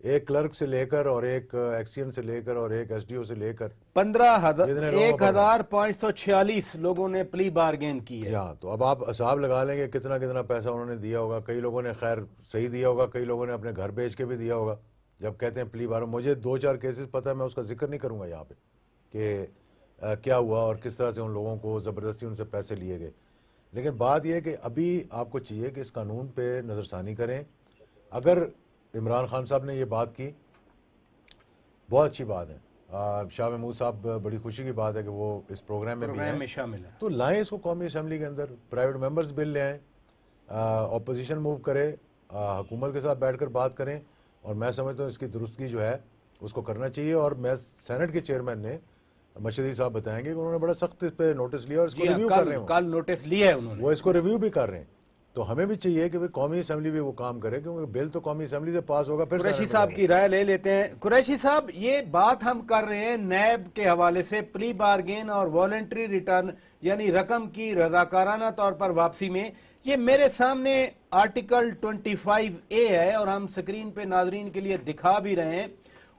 ایک کلرک سے لے کر اور ایک ایکسین سے لے کر اور ایک ایس ڈی او سے لے کر 15,146 لوگوں نے پلی بارگین کی ہے. تو اب آپ حساب لگا لیں گے کتنا کتنا پیسہ انہوں نے دیا ہوگا. کئی لوگوں نے خیر صحیح دیا ہوگا, کئی لوگوں نے اپنے گھر بیچ کے بھی دیا ہوگا. جب کہتے ہیں پلی بار, مجھے 2-4 کیسز پتہ ہے, میں اس کا ذکر نہیں کروں گا یہاں پہ کہ کیا ہوا اور کس طرح سے ان لوگوں کو زبردستی ان سے پیسے لیے گئے. لیکن بات یہ ہے کہ ابھی آپ کو چاہیے کہ اس قانون پہ نظر ثانی کریں. اگر عمران خان صاحب نے یہ بات کی, بہت اچھی بات ہے. شاہ محمود صاحب, بڑی خوشی کی بات ہے کہ وہ اس پروگرام میں بھی ہیں, شامل ہے. تو لائیں اس کو قومی اسمبلی کے اندر, پرائیویٹ ممبرز بل لے آئیں, اپوزیشن موو کرے, حکومت کے ساتھ بیٹھ کر بات کریں, اور میں سمجھتا ہوں اس کی درستگی جو ہے اس کو کرنا چاہیے. اور میں سینٹ کے چیئرمین نے مشہدی صاحب بتائیں گے کہ انہوں نے بڑا سخت اس پہ نوٹس لیا اور اس کو ریویو کر رہے ہیں. کل نوٹس لیا ہے انہوں نے, وہ اس کو ریویو بھی کر رہے ہیں. تو ہمیں بھی چاہیے کہ قومی اسمبلی بھی وہ کام کرے, کیونکہ بل تو قومی اسمبلی سے پاس ہوگا. پھر قریشی صاحب کی رائے لے لیتے ہیں. قریشی صاحب, یہ بات ہم کر رہے ہیں نیب کے حوالے سے پلی بارگین اور والنٹری ریٹرن یعنی رقم کی رضاکارانہ طور پر واپسی میں. یہ میرے سامنے آرٹیکل 25A ہے اور ہم سکرین پہ ناظرین کے لیے دکھا بھی رہے ہیں.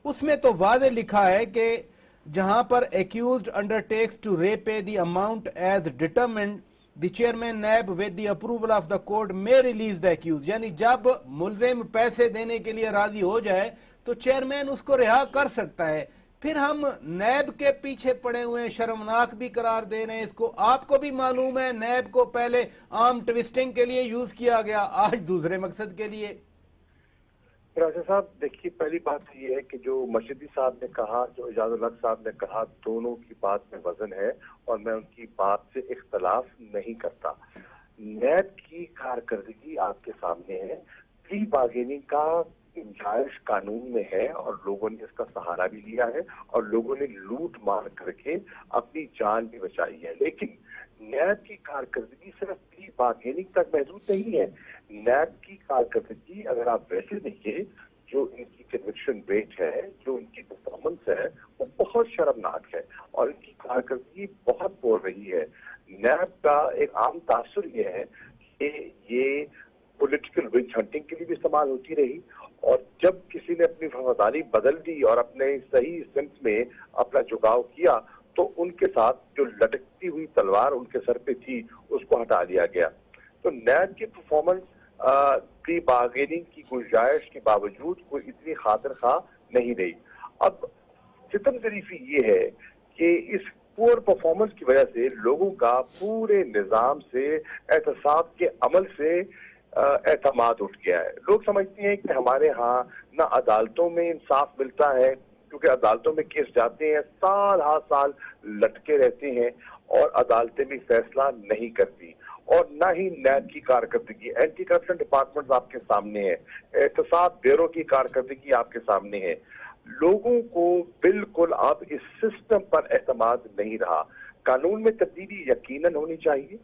اس میں تو واضح لکھا ہے کہ جہاں پر accused undertakes to repay the amount as determined, the chairman NAB with the approval of the court may release the accused. یعنی جب ملزم پیسے دینے کے لیے راضی ہو جائے تو چیئرمین اس کو رہا کر سکتا ہے. پھر ہم نیب کے پیچھے پڑے ہوئے ہیں, شرمناک بھی قرار دے رہے ہیں اس کو. آپ کو بھی معلوم ہے نیب کو پہلے عام ٹویسٹنگ کے لیے یوز کیا گیا, آج دوسرے مقصد کے لیے. راجہ صاحب دیکھیے, پہلی بات یہ ہے کہ جو مشہدی صاحب نے کہا, جو اعجاز الحق صاحب نے کہا, دونوں کی بات میں وزن ہے اور میں ان کی بات سے اختلاف نہیں کرتا. نیب کی کارکردگی آپ کے سامنے ہے. پلی بارگیننگ کا گنجائش قانون میں ہے اور لوگوں نے اس کا سہارا بھی لیا ہے اور لوگوں نے لوٹ مار کر کے اپنی جان بھی بچائی ہے. لیکن نیب کی کارکردگی صرف پلی بارگیننگ تک محدود نہیں ہے. نیب کی کارکردگی اگر آپ ویسے دیکھیں, جو ان کی کنوکشن ریٹ ہے, جو ان کی پرفارمنس ہے, وہ بہت شرمناک ہے اور ان کی کارکردگی بہت بول رہی ہے. نیب کا ایک عام تاثر یہ ہے کہ یہ پولیٹیکل ونچ ہنٹنگ کے لیے بھی استعمال ہوتی رہی, اور جب کسی نے اپنی وفاداری بدل دی اور اپنے صحیح سمت میں اپنا جھکاؤ کیا تو ان کے ساتھ جو لٹکتی ہوئی تلوار ان کے سر پہ تھی اس کو ہٹا دیا گیا. تو نیب کی پرفارمنس پری بارگیننگ کی گنجائش کے باوجود کوئی اتنی خاطر خواہ نہیں رہی. اب ستم ظریفی یہ ہے کہ اس پور پرفارمنس کی وجہ سے لوگوں کا پورے نظام سے, احتساب کے عمل سے اعتماد اٹھ گیا ہے. لوگ سمجھتے ہیں کہ ہمارے ہاں نہ عدالتوں میں انصاف ملتا ہے, کیونکہ عدالتوں میں کیس جاتے ہیں, سال ہر سال لٹکے رہتے ہیں اور عدالتیں بھی فیصلہ نہیں کرتی. اور نہ ہی نیب کی کارکردگی, اینٹی کرپشن ڈپارٹمنٹ آپ کے سامنے ہے, احتساب بیورو کی کارکردگی آپ کے سامنے ہے. لوگوں کو بالکل اب اس سسٹم پر اعتماد نہیں رہا. قانون میں تبدیلی یقیناً ہونی چاہیے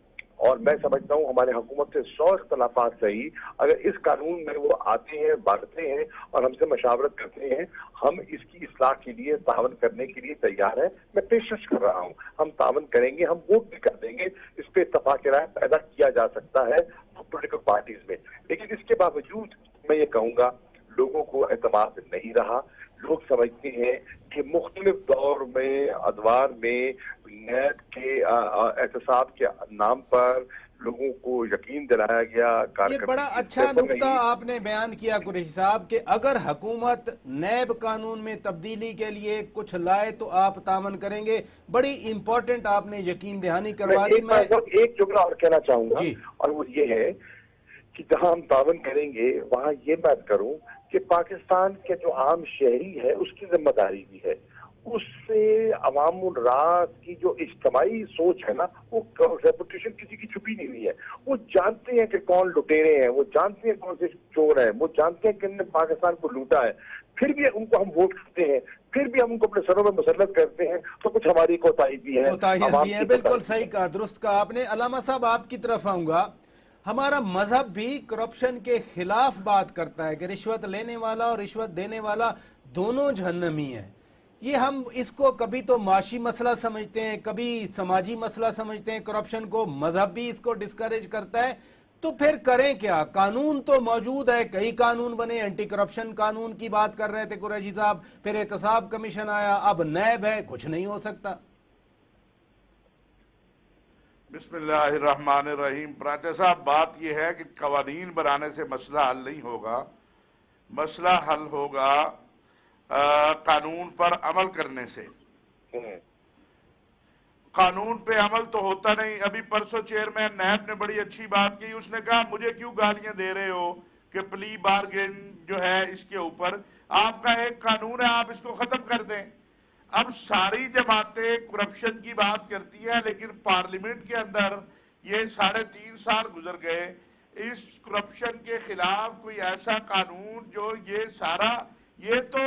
اور میں سمجھتا ہوں ہمارے حکومت سے 100 اختلافات صحیح, اگر اس قانون میں وہ آتے ہیں, بانٹتے ہیں اور ہم سے مشاورت کرتے ہیں, ہم اس کی اصلاح کے لیے تعاون کرنے کے لیے تیار ہیں. میں پیشکش کر رہا ہوں, ہم تعاون کریں گے, ہم ووٹ بھی کر دیں گے. اس پہ اتفاق رائے پیدا کیا جا سکتا ہے پولیٹیکل پارٹیز میں. لیکن اس کے باوجود میں یہ کہوں گا لوگوں کو اعتماد نہیں رہا. لوگ سمجھتے ہیں کہ مختلف دور میں, ادوار میں نیب کے احتساب کے نام پر لوگوں کو یقین دلایا گیا. یہ بڑا اچھا نقطہ آپ نے بیان کیا قریشی صاحب کہ اگر حکومت نیب قانون میں تبدیلی کے لیے کچھ لائے تو آپ تعاون کریں گے. بڑی امپورٹنٹ آپ نے یقین دہانی کروا دی. میں ایک جملہ اور کہنا چاہوں گا اور وہ یہ ہے کہ جہاں ہم تعاون کریں گے وہاں یہ بات کروں کہ پاکستان کے جو عام شہری ہے اس کی ذمہ داری بھی ہے. اس سے عوام الراس کی جو اجتماعی سوچ ہے نا, وہ ریپوٹیشن کسی کی چھپی نہیں ہوئی ہے. وہ جانتے ہیں کہ کون لٹیرے ہیں, وہ جانتے ہیں کون سے چور ہیں, وہ جانتے ہیں کہ انہوں نے پاکستان کو لوٹا ہے. پھر بھی ان کو ہم ووٹ کرتے ہیں, پھر بھی ہم ان کو اپنے سروں میں مسلط کرتے ہیں. تو کچھ ہماری کوتاہی بھی ہے. بالکل صحیح کہا, درست کہا آپ نے. علامہ صاحب آپ کی طرف آؤں گا. ہمارا مذہب بھی کرپشن کے خلاف بات کرتا ہے کہ رشوت لینے والا اور رشوت دینے والا دونوں جہنمی ہیں. یہ ہم اس کو کبھی تو معاشی مسئلہ سمجھتے ہیں, کبھی سماجی مسئلہ سمجھتے ہیں کرپشن کو. مذہب بھی اس کو ڈسکریج کرتا ہے. تو پھر کریں کیا؟ قانون تو موجود ہے، کئی قانون بنے، اینٹی کرپشن قانون کی بات کر رہے تھے قریشی صاحب، پھر احتساب کمیشن آیا، اب نیب ہے، کچھ نہیں ہو سکتا۔ بسم اللہ الرحمن الرحیم۔ پراچا صاحب، بات یہ ہے کہ قوانین بنانے سے مسئلہ حل نہیں ہوگا، مسئلہ حل ہوگا قانون پر عمل کرنے سے۔ قانون پہ عمل تو ہوتا نہیں۔ ابھی پرسوں چیئرمین نیب نے بڑی اچھی بات کی، اس نے کہا مجھے کیوں گالیاں دے رہے ہو کہ پلی بارگین جو ہے اس کے اوپر آپ کا ایک قانون ہے، آپ اس کو ختم کر دیں۔ اب ساری جماعتیں کرپشن کی بات کرتی ہیں، لیکن پارلیمنٹ کے اندر یہ 3.5 سال گزر گئے، اس کرپشن کے خلاف کوئی ایسا قانون جو یہ تو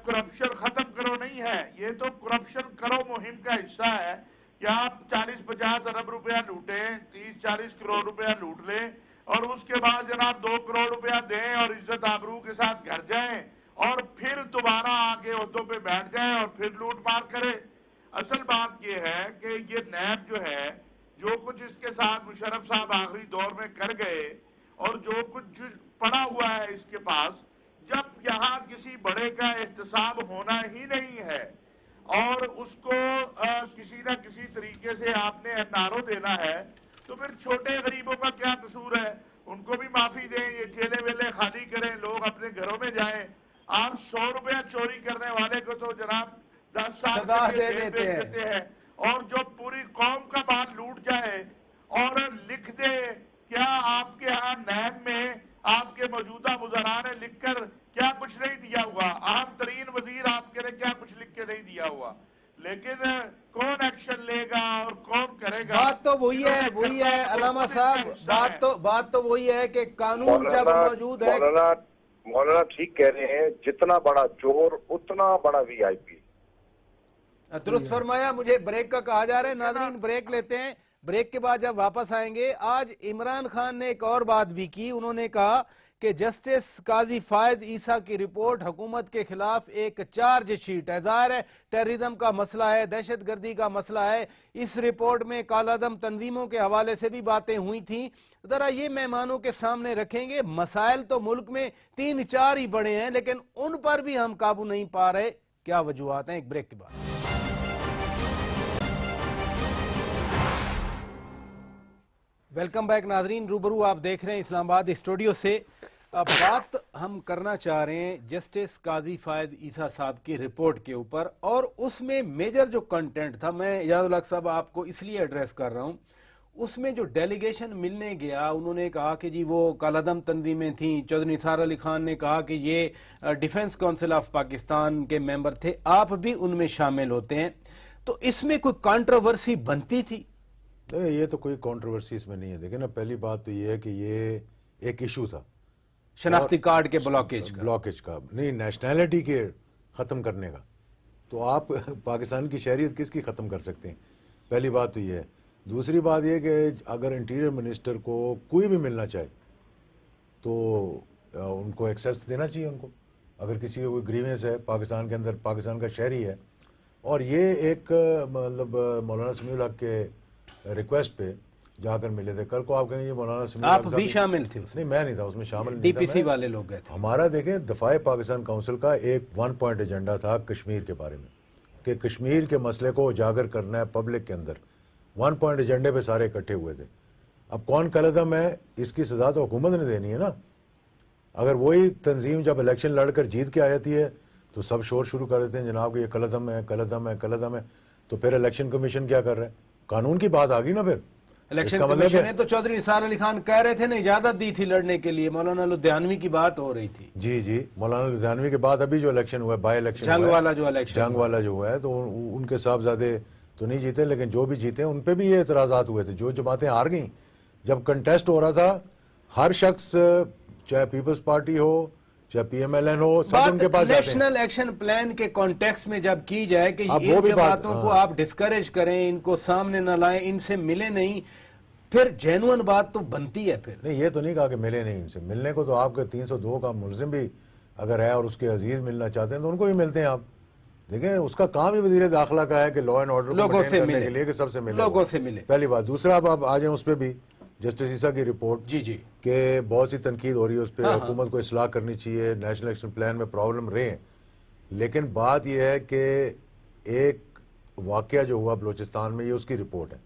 کرپشن ختم کرو نہیں ہے، یہ تو کرپشن کرو مہم کا حصہ ہے کہ آپ 40-50 ارب روپیہ لوٹیں، 30-40 کروڑ روپیہ لوٹ لیں اور اس کے بعد جناب 2 کروڑ روپیہ دیں اور عزت آبرو کے ساتھ گھر جائیں اور پھر دوبارہ آگے عہدوں پہ بیٹھ جائیں اور پھر لوٹ مار کرے۔ اصل بات یہ ہے کہ یہ نیب جو ہے، جو کچھ اس کے ساتھ مشرف صاحب آخری دور میں کر گئے اور جو کچھ پڑا ہوا ہے اس کے پاس، جب یہاں کسی بڑے کا احتساب ہونا ہی نہیں ہے اور اس کو کسی نہ کسی طریقے سے آپ نے NRO دینا ہے، تو پھر چھوٹے غریبوں کا کیا قصور ہے؟ ان کو بھی معافی دیں، یہ ٹھیلے ویلے خالی کریں، لوگ اپنے گھروں میں جائیں۔ آپ 100 روپیہ چوری کرنے والے کو تو جناب 10 سال سزا کے دے لیے دیتے ہیں۔ دیتے ہیں، اور جو پوری قوم کا مال لوٹ جائے اور لکھ دے، کیا آپ کے ہاں نیب میں آپ کے موجودہ وزراء نے لکھ کر کیا کچھ نہیں دیا ہوا؟ اہم ترین وزیر آپ کے نے کیا کچھ لکھ کے نہیں دیا ہوا؟ لیکن کون ایکشن لے گا اور کون کرے گا؟ بات تو وہی ہے علامہ صاحب، بات تو وہی ہے کہ قانون جب موجود ہے۔ مولانا ٹھیک کہہ رہے ہیں، جتنا بڑا چور اتنا بڑا VIP۔ درست فرمایا۔ مجھے بریک کا کہا جا رہا ہے، ناظرین بریک لیتے ہیں، بریک کے بعد جب واپس آئیں گے۔ آج عمران خان نے ایک اور بات بھی کی، انہوں نے کہا کہ جسٹس قاضی فائز عیسیٰ کی رپورٹ حکومت کے خلاف ایک چارج شیٹ ہے۔ ظاہر ہے ٹیررزم کا مسئلہ ہے، دہشت گردی کا مسئلہ ہے، اس رپورٹ میں کالعدم تنظیموں کے حوالے سے بھی باتیں ہوئی تھیں۔ ذرا یہ مہمانوں کے سامنے رکھیں گے، مسائل تو ملک میں 3-4 ہی بڑے ہیں لیکن ان پر بھی ہم قابو نہیں پا رہے، کیا وجوہات ہیں؟ ایک بریک کے بعد۔ ویلکم بیک ناظرین، روبرو آپ دیکھ رہے ہیں اسلام آباد اسٹوڈیو سے۔ اب بات ہم کرنا چاہ رہے ہیں جسٹس قاضی فائز عیسیٰ صاحب کی رپورٹ کے اوپر، اور اس میں میجر جو کنٹینٹ تھا، میں اجاز الحق صاحب آپ کو اس لیے ایڈریس کر رہا ہوں، اس میں جو ڈیلیگیشن ملنے گیا انہوں نے کہا کہ جی وہ کالعدم تنظیمیں تھیں، چودھری نثار علی خان نے کہا کہ یہ ڈیفنس کونسل آف پاکستان کے ممبر تھے، آپ بھی ان میں شامل ہوتے ہیں، تو اس میں کوئی کانٹروورسی بنتی تھی؟ یہ تو کوئی کانٹروورسی اس میں نہیں ہے۔ دیکھیں نا، پہلی بات تو یہ ہے کہ یہ ایک ایشو تھا شناختی کارڈ کے بلاکیج کا نہیں، نیشنلٹی کے ختم کرنے کا۔ تو آپ پاکستان کی شہریت کس کی ختم کر سکتے ہیں؟ پہلی بات تو یہ ہے۔ دوسری بات یہ کہ اگر انٹیریئر منسٹر کو کوئی بھی ملنا چاہے تو ان کو ایکسیس دینا چاہیے ان کو، اگر کسی کو کوئی گریوینس ہے پاکستان کے اندر، پاکستان کا شہری ہے۔ اور یہ ایک مطلب مولانا سمیع الحق کے ریکویسٹ پہ جا کر ملے تھے۔ کل کو آپ کہیں گے مولانا سمیع الحق آپ بھی شامل تھے اس میں؟ نہیں، میں نہیں تھا اس میں شامل، ڈی پی سی والے لوگ گئے تھے۔ ہمارا دیکھیں دفاع پاکستان کونسل کا ایک 1 پوائنٹ ایجنڈا تھا کشمیر کے بارے میں، کہ کشمیر کے مسئلے کو اجاگر کرنا ہے پبلک کے اندر۔ 1 پوائنٹ ایجنڈے پہ سارے اکٹھے ہوئے تھے۔ اب کون کالعدم ہے اس کی سزا تو حکومت نے دینی ہے نا۔ اگر وہی تنظیم جب الیکشن لڑ کر جیت کے آ جاتی ہے تو سب شور شروع کر دیتے ہیں جناب کہ یہ کالعدم ہے، کالعدم ہے، کالعدم ہے، تو پھر الیکشن کمیشن کیا کر رہے ہیں؟ قانون کی بات آ گئی نا پھر۔ الیکشن کمیشن نے تو چودھری نثار علی خان کہہ رہے تھے نا اجازت دی تھی لڑنے کے لیے، مولانا لدھیانوی کی بات ہو رہی تھی۔ جی مولانا لدھیانوی کے بعد ابھی جو الیکشن ہوا ہے، بائی الیکشن جنگ والا جو ہوا ہے، تو ان کے صاحبزادے تو نہیں جیتے، لیکن جو بھی جیتے ان پہ بھی یہ اعتراضات ہوئے تھے۔ جو جماعتیں ہار گئیں، جب کنٹیسٹ ہو رہا تھا، ہر شخص چاہے پیپلز پارٹی ہو چاہے پی ایم ایل این ہو، سب ان کے پاس جاتے ہیں۔ نیشنل ایکشن پلان کے کانٹیکس میں جب کی جائے کہ ان جماعتوں کو آپ ڈسکریج کریں، ان کو سامنے نہ لائیں، ان سے ملے نہیں، پھر جینوئن بات تو بنتی ہے۔ پھر نہیں، یہ تو نہیں کہا کہ ملے نہیں ان سے، ملنے کو تو آپ کے 302 کا ملزم بھی اگر ہے اور اس کے عزیز ملنا چاہتے ہیں تو ان کو بھی ملتے ہیں۔ آپ دیکھیں اس کا کام ہی وزیر داخلہ کا ہے کہ لا اینڈ آرڈر کو مینٹین کرنے کے لیے کہ سب سے ملے، لوگوں سے ملے۔ پہلی بات۔ دوسرا اب آپ آ جائیں اس پہ بھی جسٹس عیسیٰ کی رپورٹ جی جی کہ بہت سی تنقید ہو رہی ہے اس پہ، حکومت کو اصلاح کرنی چاہیے، نیشنل ایکشن پلان میں پرابلم رہے ہیں، لیکن بات یہ ہے کہ ایک واقعہ جو ہوا بلوچستان میں، یہ اس کی رپورٹ ہے.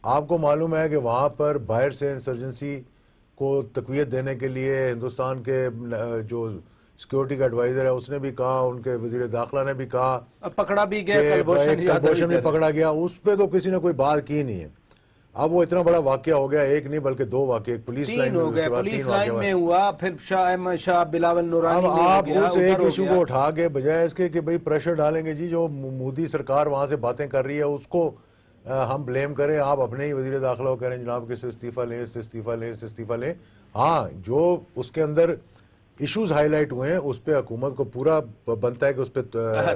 آپ کو معلوم ہے کہ وہاں پر باہر سے انسرجنسی کو تقویت دینے کے لیے ہندوستان کے جو سیکیورٹی کا ایڈوائزر ہے اس نے بھی کہا، ان کے وزیر داخلہ نے بھی کہا، پکڑا بھی گیا، کلبھوشن بھی پکڑا گیا، اس پہ تو کسی نے کوئی بات کی نہیں ہے. اب وہ اتنا بڑا واقعہ ہو گیا، ایک نہیں بلکہ 2 واقعے، ایک پولیس لائن ہو گیا، پولیس لائن میں ہوا، پھر شاہ بلاول نورانی اب آپ اس ایک ایشو کو اٹھا کے بجائے اس کے کہ بھئی پریشر ڈالیں گے، جی جو مودی سرکار وہاں سے باتیں کر رہی ہے اس کو ہم بلیم کریں، آپ اپنے ہی وزیر داخلہ کو کریں جناب کہ اس سے استعفیٰ لیں، اس سے استعفیٰ لیں، اس سے استعفیٰ لیں. ہاں جو اس کے اندر ایشوز ہائی لائٹ ہوئے ہیں اس پہ حکومت کو پورا بنتا ہے کہ اس پہ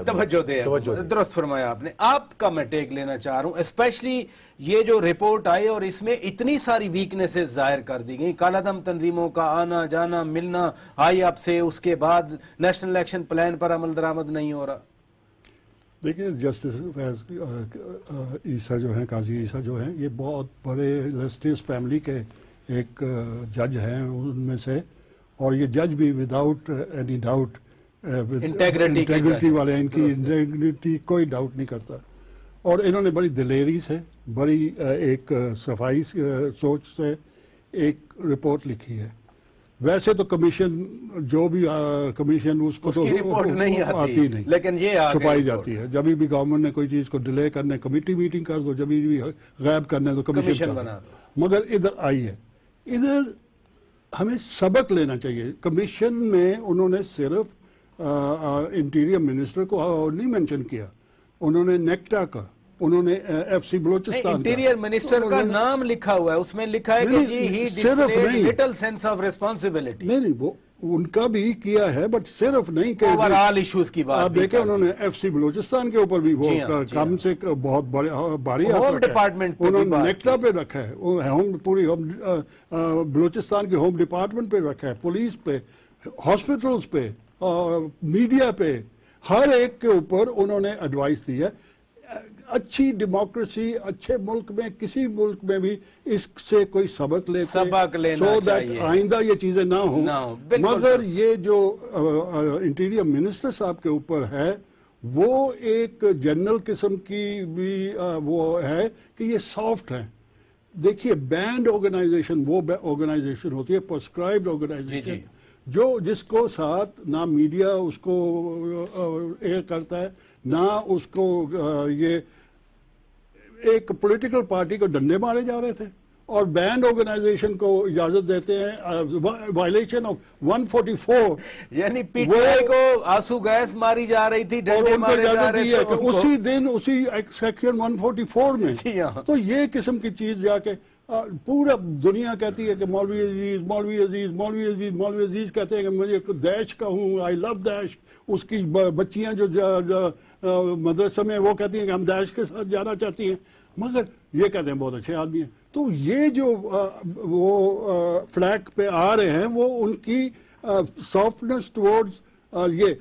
توجہ دے. درست فرمایا آپ نے. آپ کا میں ٹیک لینا چاہ رہا ہوں، اسپیشلی یہ جو رپورٹ آئی اور اس میں اتنی ساری ویکنیسز ظاہر کر دی گئی، کالعدم تنظیموں کا آنا جانا ملنا آئی اب سے، اس کے بعد نیشنل ایکشن پلان پر عمل درآمد نہیں ہو رہا. دیکھیں جسٹس فیض عیسیٰ جو ہیں، قاضی عیسیٰ جو ہیں، یہ بہت بڑے لسٹریس فیملی کے ایک جج ہیں ان میں سے، اور یہ جج بھی وداؤٹ اینی ڈاؤٹ انٹیگریٹی والے ہیں، ان کی انٹیگریٹی کوئی ڈاؤٹ نہیں کرتا، اور انہوں نے بڑی دلیری سے، بڑی ایک صفائی سوچ سے ایک رپورٹ لکھی ہے. ویسے تو کمیشن جو بھی کمیشن اس کو تو آتی نہیں، لیکن یہ چھپائی جاتی ہے. جبھی بھی گورنمنٹ نے کوئی چیز کو ڈیلے کرنے کمیٹی میٹنگ کر دو، جبھی بھی غائب کرنے تو کمیشن کر دو. مگر ادھر آئی ہے، ادھر ہمیں سبق لینا چاہیے. کمیشن میں انہوں نے صرف انٹیریئر منسٹر کو نہیں مینشن کیا، انہوں نے نیکٹا کا، انہوں نے F C Balochistan, interior minister کا نام لکھا ہوا ہے، اس میں لکھا ہے کہ جی he displayed little sense of responsibility. نہیں وہ ان کا بھی کیا ہے، بٹ صرف نہیں کہ اوورآل ایشوز کی بات. آپ دیکھیں انہوں نے ایف سی بلوچستان کے اوپر بھی وہ کم سے بہت بھاری ہوم ڈپارٹمنٹ انہوں نے نیکٹا پہ رکھا ہے، پوری بلوچستان کے ہوم ڈپارٹمنٹ پہ رکھا ہے، پولیس پہ، ہاسپٹلز پہ، میڈیا پہ، ہر ایک کے اوپر انہوں نے ایڈوائس دی ہے. اچھی ڈیموکریسی اچھے ملک میں، کسی ملک میں بھی اس سے کوئی سبق لیتے سو دیٹ آئندہ یہ چیزیں نہ ہوں. مگر یہ جو انٹیریئر منسٹر صاحب کے اوپر ہے وہ ایک جنرل قسم کی بھی وہ ہے کہ یہ سافٹ ہیں. دیکھیے بینڈ آرگنائزیشن وہ آرگنائزیشن ہوتی ہے، پرسکرائبڈ آرگنائزیشن، جو جس کو ساتھ نہ میڈیا اس کو ایئر کرتا ہے، نہ اس کو یہ ایک پولیٹیکل پارٹی کو ڈنڈے مارے جا رہے تھے، اور بینڈ آرگنائزیشن کو اجازت دیتے ہیں وائلیشن آف 144، یعنی پی ٹی آئی کو آنسو گیس ماری جا رہی تھی، ڈنڈے مارے جا رہے تھے اسی دن اسی سیکشن 144 میں. تو یہ قسم کی چیز جا کے پورا دنیا کہتی ہے کہ مولوی عزیز مولوی عزیز مولوی عزیز مولوی عزیز کہتے ہیں کہ مجھے دیش کا ہوں، آئی لو دیش. اس کی بچیاں جو مدرسے میں وہ کہتی ہیں کہ ہم دیش کے ساتھ جانا چاہتی ہیں، مگر یہ کہتے ہیں بہت اچھے آدمی ہیں. تو یہ جو وہ فلیگ پہ آ رہے ہیں وہ ان کی سافٹنس ٹورڈز یہ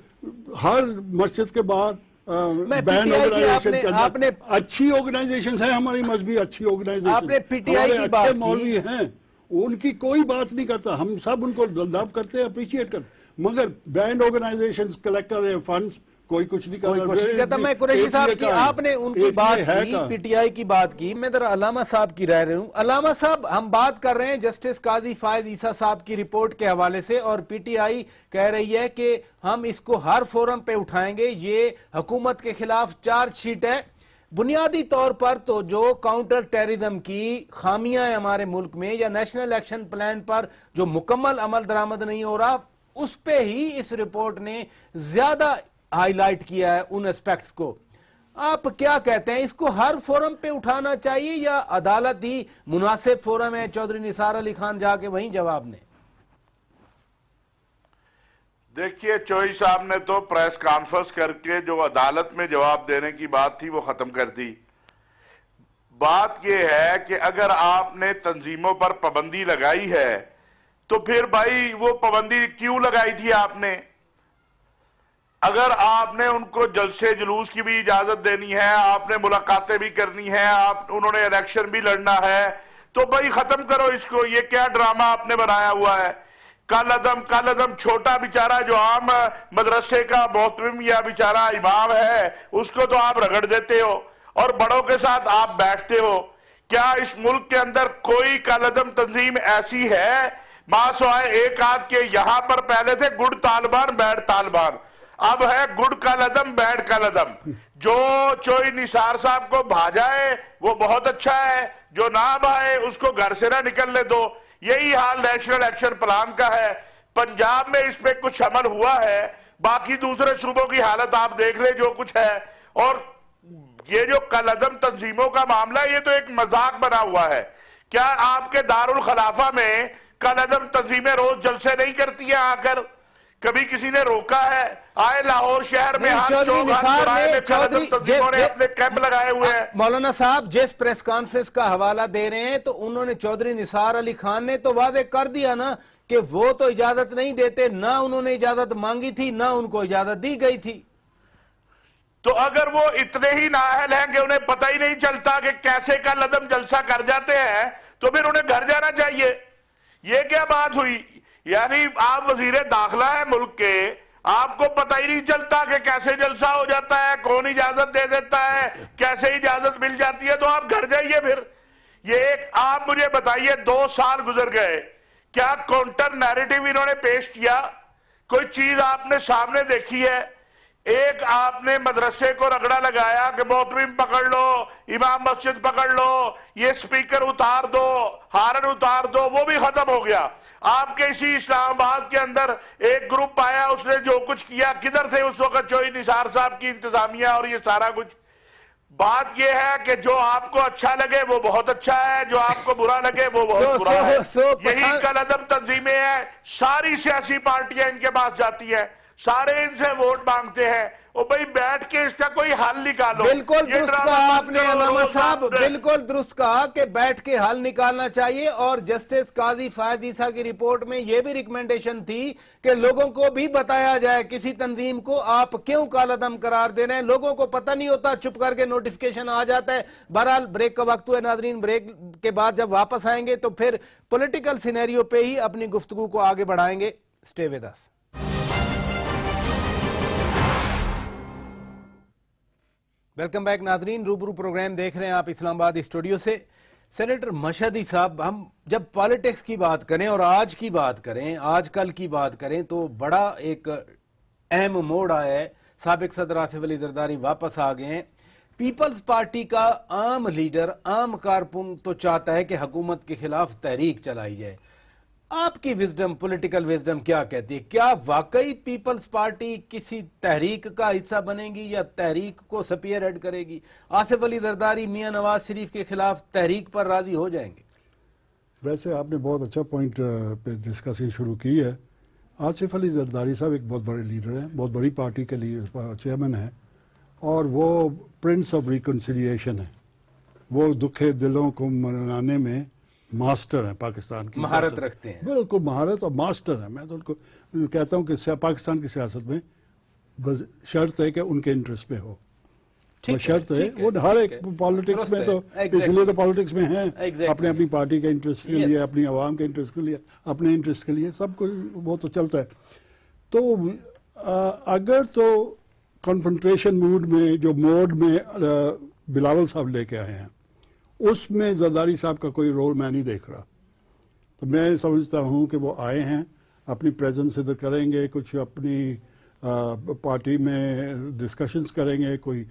ہر مسجد کے باہر بینڈ آرگنائزیشن، اچھی آرگنائزیشن ہیں ہماری مذہبی اچھی آرگنائزیشن، اچھے مولوی ہیں، ان کی کوئی بات نہیں کرتا، ہم سب ان کو لو کرتے ہیں، اپریشیٹ کرتے، مگر بینڈ آرگنائزیشن کلیکٹ کر رہے ہیں فنڈز، کوئی کچھ نہیں کرتا. میں قریشی صاحب کی آپ نے ان کی بات کی، پی ٹی آئی کی بات کی، میں ذرا علامہ صاحب کی رائے ہوں. علامہ صاحب ہم بات کر رہے ہیں جسٹس قاضی فائز عیسیٰ صاحب کی رپورٹ کے حوالے سے، اور پی ٹی آئی کہہ رہی ہے کہ ہم اس کو ہر فورم پہ اٹھائیں گے، یہ حکومت کے خلاف چارج شیٹ ہے. بنیادی طور پر تو جو کاؤنٹر ٹیررزم کی خامیاں ہیں ہمارے ملک میں، یا نیشنل ایکشن پلان پر جو مکمل عمل درآمد نہیں ہو رہا، اس پہ ہی اس رپورٹ نے زیادہ ہائی لائٹ کیا ہے ان اسپیکٹس کو. آپ کیا کہتے ہیں، اس کو ہر فورم پہ اٹھانا چاہیے یا عدالت ہی مناسب فورم ہے؟ چودھری نثار علی خان جا کے وہیں جواب نے. دیکھیے چوہی صاحب نے تو پریس کانفرنس کر کے جو عدالت میں جواب دینے کی بات تھی وہ ختم کر دی. بات یہ ہے کہ اگر آپ نے تنظیموں پر پابندی لگائی ہے تو پھر بھائی وہ پابندی کیوں لگائی تھی آپ نے؟ اگر آپ نے ان کو جلسے جلوس کی بھی اجازت دینی ہے، آپ نے ملاقاتیں بھی کرنی ہے، انہوں نے الیکشن بھی لڑنا ہے، تو بھائی ختم کرو اس کو. یہ کیا ڈرامہ آپ نے بنایا ہوا ہے؟ کل عدم چھوٹا بیچارہ جو عام مدرسے کا محترم یا بیچارہ امام ہے اس کو تو آپ رگڑ دیتے ہو اور بڑوں کے ساتھ آپ بیٹھتے ہو. کیا اس ملک کے اندر کوئی کل عدم تنظیم ایسی ہے ماں سوائے ایک آدھ کے؟ یہاں پر پہلے تھے گڈ طالبان بیڈ طالبان، اب ہے گڈ کل عدم بیڈ کل عدم. جو چوئی نثار صاحب کو بھاجا ہے وہ بہت اچھا ہے، جو نہ بھائے اس کو گھر سے نہ نکلنے دو. یہی حال نیشنل ایکشن پلان کا ہے. پنجاب میں اس پہ کچھ عمل ہوا ہے، باقی دوسرے صوبوں کی حالت آپ دیکھ لیں جو کچھ ہے. اور یہ جو کل عدم تنظیموں کا معاملہ ہے یہ تو ایک مذاق بنا ہوا ہے. کیا آپ کے دارالخلافہ میں کل عدم تنظیمیں روز جلسے نہیں کرتی ہیں؟ آ کر کبھی کسی نے روکا ہے؟ آئے لاہور شہر میں ہر چوک ہر چوراہے میں کل عدم تنظیموں نے اپنے کیمپ لگائے ہوئے ہیں. مولانا صاحب جس پریس کانفرنس کا حوالہ دے رہے ہیں تو انہوں نے چودھری نثار علی خان نے تو واضح کر دیا نا کہ وہ تو اجازت نہیں دیتے، نہ انہوں نے اجازت مانگی تھی نہ ان کو اجازت دی گئی تھی. تو اگر وہ اتنے ہی نااہل ہیں کہ انہیں پتہ ہی نہیں چلتا کہ کیسے کل عدم جلسہ کر جاتے ہیں تو پھر انہیں گھر جانا چاہیے. یہ کیا بات ہوئی؟ یعنی آپ وزیر داخلہ ہیں ملک کے، آپ کو پتہ ہی نہیں چلتا کہ کیسے جلسہ ہو جاتا ہے، کون اجازت دے دیتا ہے، کیسے اجازت مل جاتی ہے. تو آپ گھر جائیے پھر. یہ ایک آپ مجھے بتائیے 2 سال گزر گئے، کیا کاؤنٹر نیریٹو انہوں نے پیش کیا؟ کوئی چیز آپ نے سامنے دیکھی ہے؟ ایک آپ نے مدرسے کو رگڑا لگایا کہ محترم پکڑ لو، امام مسجد پکڑ لو، یہ سپیکر اتار دو، ہارن اتار دو، وہ بھی ختم ہو گیا. آپ کے اسی اسلام آباد کے اندر ایک گروپ آیا، اس نے جو کچھ کیا، کدھر تھے اس وقت چوئی نثار صاحب کی انتظامیہ اور یہ سارا کچھ؟ بات یہ ہے کہ جو آپ کو اچھا لگے وہ بہت اچھا ہے، جو آپ کو برا لگے وہ بہت برا ہے. یہی کل عدم تنظیمیں ہیں. ساری سیاسی پارٹیاں ان کے پاس جاتی ہیں، سارے ان سے ووٹ مانگتے ہیں. اور بھئی بیٹھ کے اس کا کوئی حل نکالو. بالکل درست کہا آپ نے علامہ صاحب، بالکل درست کہا کہ بیٹھ کے حل نکالنا چاہیے. اور جسٹس قاضی فائز عیسیٰ کی رپورٹ میں یہ بھی ریکمنڈیشن تھی کہ لوگوں کو بھی بتایا جائے کسی تنظیم کو آپ کیوں کل عدم قرار دے رہے ہیں. لوگوں کو پتہ نہیں ہوتا، چپ کر کے نوٹیفیکیشن آ جاتا ہے. بہرحال بریک کا وقت ہوئے ناظرین، بریک کے بعد جب واپس آئیں گے تو پھر پولیٹیکل سینیریو پہ ہی اپنی گفتگو کو آگے بڑھائیں گے. Stay with us. Welcome back ناظرین، روبرو پروگرام دیکھ رہے ہیں آپ اسلام آباد اسٹوڈیو سے. سینیٹر مشہدی صاحب، ہم جب پالیٹکس کی بات کریں اور آج کی بات کریں، آج کل کی بات کریں تو بڑا ایک اہم موڑ آیا ہے. سابق صدر آصف علی زرداری واپس آ گئے ہیں. پیپلز پارٹی کا عام لیڈر، عام کارکن تو چاہتا ہے کہ حکومت کے خلاف تحریک چلائی جائے. آپ کی وزڈم، پولیٹیکل وزڈم کیا کہتی ہے؟ کیا واقعی پیپلز پارٹی کسی تحریک کا حصہ بنے گی یا تحریک کو سپیئر ہیڈ کرے گی؟ آصف علی زرداری میاں نواز شریف کے خلاف تحریک پر راضی ہو جائیں گے؟ ویسے آپ نے بہت اچھا پوائنٹ پہ ڈسکسنگ شروع کی ہے. آصف علی زرداری صاحب ایک بہت بڑے لیڈر ہیں، بہت بڑی پارٹی کے لیے چیئرمین ہیں، اور وہ پرنس آف ریکنسیلیشن ہیں. وہ دکھے دلوں کو منانے میں ماسٹر ہیں. پاکستان کی مہارت رکھتے ہیں، بالکل مہارت اور ماسٹر ہیں. میں تو ان کو کہتا ہوں کہ پاکستان کی سیاست میں شرط ہے کہ ان کے انٹرسٹ میں ہو. شرط ہے وہ ہر ایک پالیٹکس میں، تو اس لیے تو پالیٹکس میں ہیں اپنے اپنی پارٹی کے انٹرسٹ کے لیے، اپنی عوام کے انٹرسٹ کے لیے، اپنے انٹرسٹ کے لیے، سب کو وہ تو چلتا ہے. تو اگر تو کنفرنٹریشن موڈ میں جو موڈ میں بلاول صاحب لے کے آئے ہیں اس میں زرداری صاحب کا کوئی رول میں نہیں دیکھ رہا. تو میں سمجھتا ہوں کہ وہ آئے ہیں، اپنی پریزنس ادھر کریں گے، کچھ اپنی پارٹی میں ڈسکشنز کریں گے، کوئی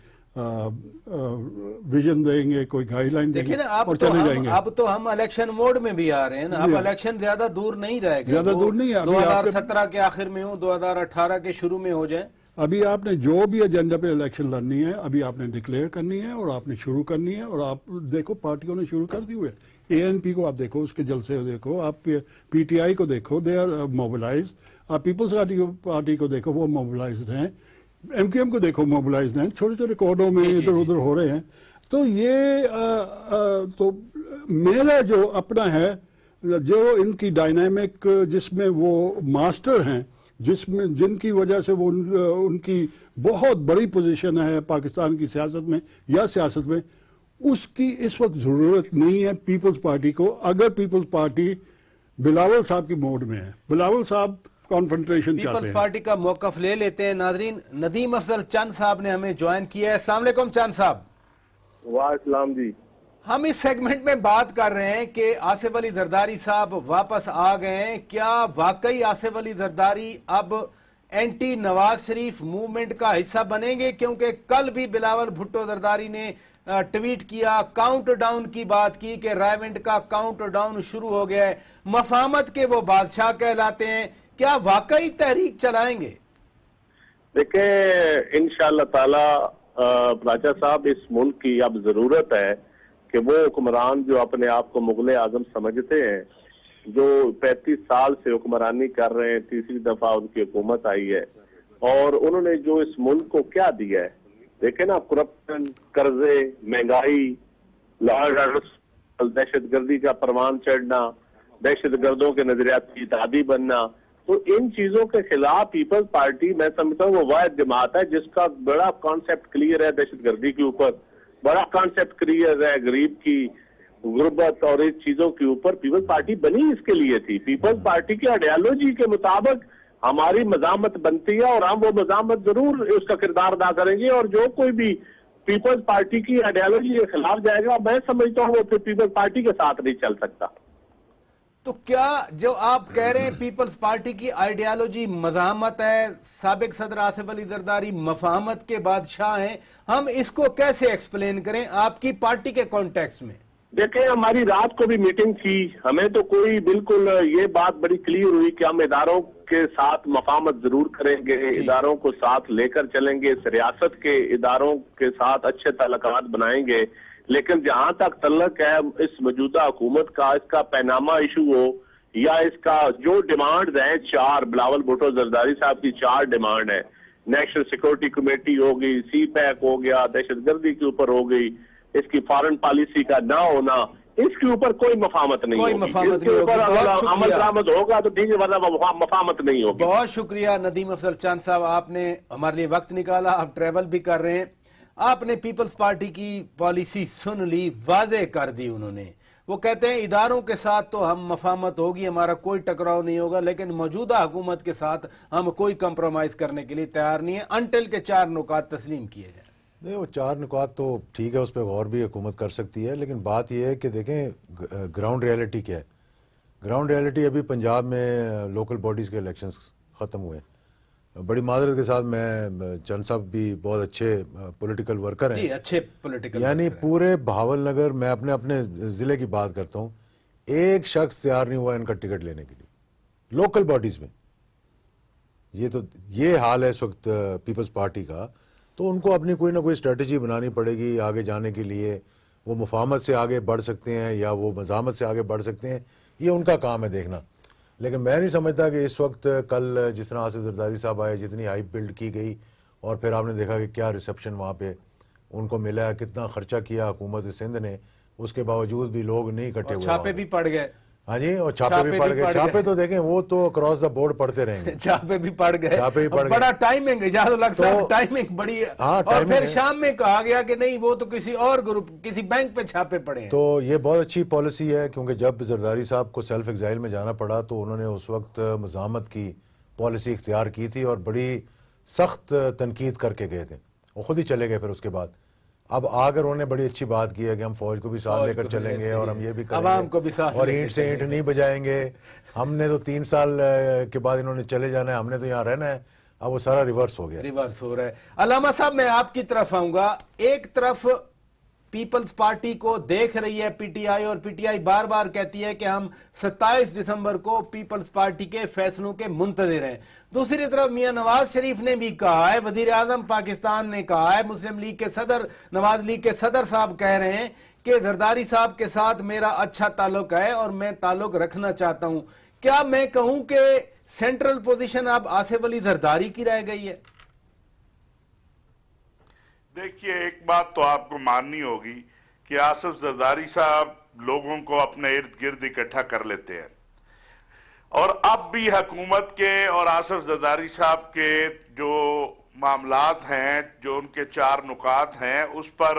ویژن دیں گے، کوئی گائیڈ لائن دیں گے اور چلے جائیں گے. اب تو ہم الیکشن موڈ میں بھی آ رہے ہیں نا. اب الیکشن زیادہ دور نہیں رہے گا، زیادہ دور نہیں ہے. 2017 کے آخر میں ہو، 2018 کے شروع میں ہو جائے. ابھی آپ نے جو بھی ایجنڈا پہ الیکشن لڑنی ہے ابھی آپ نے ڈکلیئر کرنی ہے اور آپ نے شروع کرنی ہے. اور آپ دیکھو پارٹیوں نے شروع کر دی ہوئے. ANP کو آپ دیکھو، اس کے جلسے دیکھو، آپ PTI کو دیکھو، دے آر موبلائز. آپ پیپلز پارٹی کو دیکھو، وہ موبلائزڈ ہیں. MQM کو دیکھو، موبلائزڈ ہیں. چھوٹے چھوٹے کوڈوں میں ادھر ادھر ہو رہے ہیں. تو یہ تو میرا جو اپنا ہے، جو ان کی ڈائنامک جس میں وہ ماسٹر ہیں، جن کی وجہ سے وہ ان کی بہت بڑی پوزیشن ہے پاکستان کی سیاست میں یا سیاست میں، اس کی اس وقت ضرورت نہیں ہے پیپلز پارٹی کو. اگر پیپلز پارٹی بلاول صاحب کی موڈ میں ہے, بلاول صاحب کانفرنٹریشن چاہتے پیپلز ہیں. پارٹی کا موقف لے لیتے ہیں. ناظرین, ندیم افضل چند صاحب نے ہمیں جوائن کیا ہے. السلام علیکم چند صاحب. وعلیکم جی. ہم اس سیگمنٹ میں بات کر رہے ہیں کہ آصف علی زرداری صاحب واپس آ گئے ہیں. کیا واقعی آصف علی زرداری اب اینٹی نواز شریف موومنٹ کا حصہ بنیں گے؟ کیونکہ کل بھی بلاول بھٹو زرداری نے ٹویٹ کیا, کاؤنٹ ڈاؤن کی بات کی کہ رائیونٹ کا کاؤنٹ ڈاؤن شروع ہو گیا ہے. مفاہمت کے وہ بادشاہ کہلاتے ہیں. کیا واقعی تحریک چلائیں گے؟ دیکھیں انشاءاللہ تعالی راجہ صاحب, اس ملک کی اب ضرورت ہے کہ وہ حکمران جو اپنے آپ کو مغل اعظم سمجھتے ہیں, جو 35 سال سے حکمرانی کر رہے ہیں, تیسری دفعہ ان کی حکومت آئی ہے, اور انہوں نے جو اس ملک کو کیا دیا ہے, دیکھیں نا, کرپشن, قرضے, مہنگائی, لا اینڈ آرڈر, دہشت گردی کا پروان چڑھنا, دہشت گردوں کے نظریات کی اتحادی بننا. تو ان چیزوں کے خلاف پیپلز پارٹی میں سمجھتا ہوں وہ واحد جماعت ہے جس کا بڑا کانسیپٹ کلیئر ہے دہشت گردی کے اوپر, بڑا کانسیپٹ کلیئر ہے غریب کی غربت اور اس چیزوں کے اوپر. پیپلز پارٹی بنی اس کے لیے تھی. پیپلز پارٹی کی آئیڈیالوجی کے مطابق ہماری مزاحمت بنتی ہے, اور ہم وہ مزاحمت ضرور اس کا کردار ادا کریں گے. اور جو کوئی بھی پیپلز پارٹی کی آئیڈیالوجی کے خلاف جائے گا, میں سمجھتا ہوں وہ پھر پیپلز پارٹی کے ساتھ نہیں چل سکتا. تو کیا جو آپ کہہ رہے ہیں پیپلز پارٹی کی آئیڈیالوجی مزاحمت ہے, سابق صدر آصف علی زرداری مفاہمت کے بادشاہ ہیں, ہم اس کو کیسے ایکسپلین کریں آپ کی پارٹی کے کانٹیکسٹ میں؟ دیکھیں ہماری رات کو بھی میٹنگ تھی, ہمیں تو کوئی بالکل یہ بات بڑی کلیئر ہوئی کہ ہم اداروں کے ساتھ مفاہمت ضرور کریں گے, اداروں کو ساتھ لے کر چلیں گے, ریاست کے اداروں کے ساتھ اچھے تعلقات بنائیں گے. لیکن جہاں تک تعلق ہے اس موجودہ حکومت کا, اس کا پیناما ایشو ہو یا اس کا جو ڈیمانڈ ہیں, 4 بلاول بھٹو زرداری صاحب کی 4 ڈیمانڈ ہیں, نیشنل سیکورٹی کمیٹی ہو گئی, سی پیک ہو گیا, دہشت گردی کے اوپر ہو گئی, اس کی فارن پالیسی کا نہ ہونا, اس کے اوپر کوئی مفاہمت نہیں ہوگی. اس کے اوپر اگر عمل درآمد ہوگا تو ٹھیک ہے, ورنہ مفاہمت نہیں ہوگی. بہت شکریہ ندیم افضل چاند صاحب, آپ نے ہمارے لیے وقت نکالا, آپ ٹریول بھی کر رہے ہیں. آپ نے پیپلز پارٹی کی پالیسی سن لی, واضح کر دی انہوں نے. وہ کہتے ہیں اداروں کے ساتھ تو ہم مفاہمت ہوگی, ہمارا کوئی ٹکراؤ نہیں ہوگا, لیکن موجودہ حکومت کے ساتھ ہم کوئی کمپرومائز کرنے کے لیے تیار نہیں ہیں انٹل کے 4 نکات تسلیم کیے جائیں. نہیں, وہ 4 نکات تو ٹھیک ہے, اس پہ غور بھی حکومت کر سکتی ہے, لیکن بات یہ ہے کہ دیکھیں گراؤنڈ ریئلٹی کیا ہے. گراؤنڈ ریئلٹی ابھی پنجاب میں لوکل باڈیز کے الیکشنز ختم ہوئے ہیں. بڑی معذرت کے ساتھ, میں چند صاحب بھی بہت اچھے پولیٹیکل ورکر ہیں, جی اچھے پولیٹیکل, یعنی پورے بہاول نگر, میں اپنے ضلع کی بات کرتا ہوں, ایک شخص تیار نہیں ہوا ان کا ٹکٹ لینے کے لیے لوکل باڈیز میں. یہ حال ہے اس وقت پیپلز پارٹی کا. تو ان کو اپنی کوئی نہ کوئی اسٹریٹجی بنانی پڑے گی آگے جانے کے لیے. وہ مفاہمت سے آگے بڑھ سکتے ہیں یا وہ مزاحمت سے آگے بڑھ سکتے ہیں, یہ ان کا کام ہے دیکھنا. لیکن میں نہیں سمجھتا کہ اس وقت کل جس طرح آصف زرداری صاحب آئے, جتنی ہائپ بلڈ کی گئی, اور پھر آپ نے دیکھا کہ کیا ریسیپشن وہاں پہ ان کو ملا, کتنا خرچہ کیا حکومت سندھ نے, اس کے باوجود بھی لوگ نہیں اکٹھے ہوئے, چھاپے بھی پڑ گئے. ہاں جی, اور چھاپے بھی پڑ گئے. چھاپے تو دیکھیں وہ تو اکراس دا بورڈ پڑھتے رہیں گے, چھاپے بھی پڑ گئے, چھاپے بھی پڑ گئے. بڑا ٹائمنگ اجازت الحق صاحب, ٹائمنگ بڑی ہے. اور پھر شام میں کہا گیا کہ نہیں وہ تو کسی اور گروپ, کسی بینک پہ چھاپے پڑے ہیں. تو یہ بہت اچھی پالیسی ہے, کیونکہ جب زرداری صاحب کو سیلف ایگزائل میں جانا پڑا تو انہوں نے اس وقت مزاحمت کی پالیسی اختیار کی تھی, اور بڑی سخت تنقید کر کے گئے تھے. وہ خود ہی چلے گئے پھر اس کے بعد. اب آگر انہوں نے بڑی اچھی بات کی ہے کہ ہم فوج کو بھی ساتھ لے کر چلیں گے, اور ہم یہ بھی کریں گے, اور اینٹ سے اینٹ نہیں بجائیں گے. ہم نے تو 3 سال کے بعد انہوں نے چلے جانا ہے, ہم نے تو یہاں رہنا ہے. اب وہ سارا ریورس ہو گیا, ریورس ہو رہا ہے. علامہ صاحب میں آپ کی طرف آؤں گا. ایک طرف پیپلز پارٹی کو دیکھ رہی ہے پی ٹی آئی, اور پی ٹی آئی بار بار کہتی ہے کہ ہم 27 دسمبر کو پیپلز پارٹی کے فیصلوں کے منتظر ہیں. دوسری طرف میاں نواز شریف نے بھی کہا ہے, وزیر اعظم پاکستان نے کہا ہے, مسلم لیگ کے صدر, نواز لیگ کے صدر صاحب کہہ رہے ہیں کہ زرداری صاحب کے ساتھ میرا اچھا تعلق ہے اور میں تعلق رکھنا چاہتا ہوں. کیا میں کہوں کہ سینٹرل پوزیشن اب آصف علی زرداری کی رہ گئی ہے؟ دیکھیے ایک بات تو آپ کو ماننی ہوگی کہ آصف زرداری صاحب لوگوں کو اپنے ارد گرد اکٹھا کر لیتے ہیں, اور اب بھی حکومت کے اور آصف زرداری صاحب کے جو معاملات ہیں, جو ان کے 4 نکات ہیں, اس پر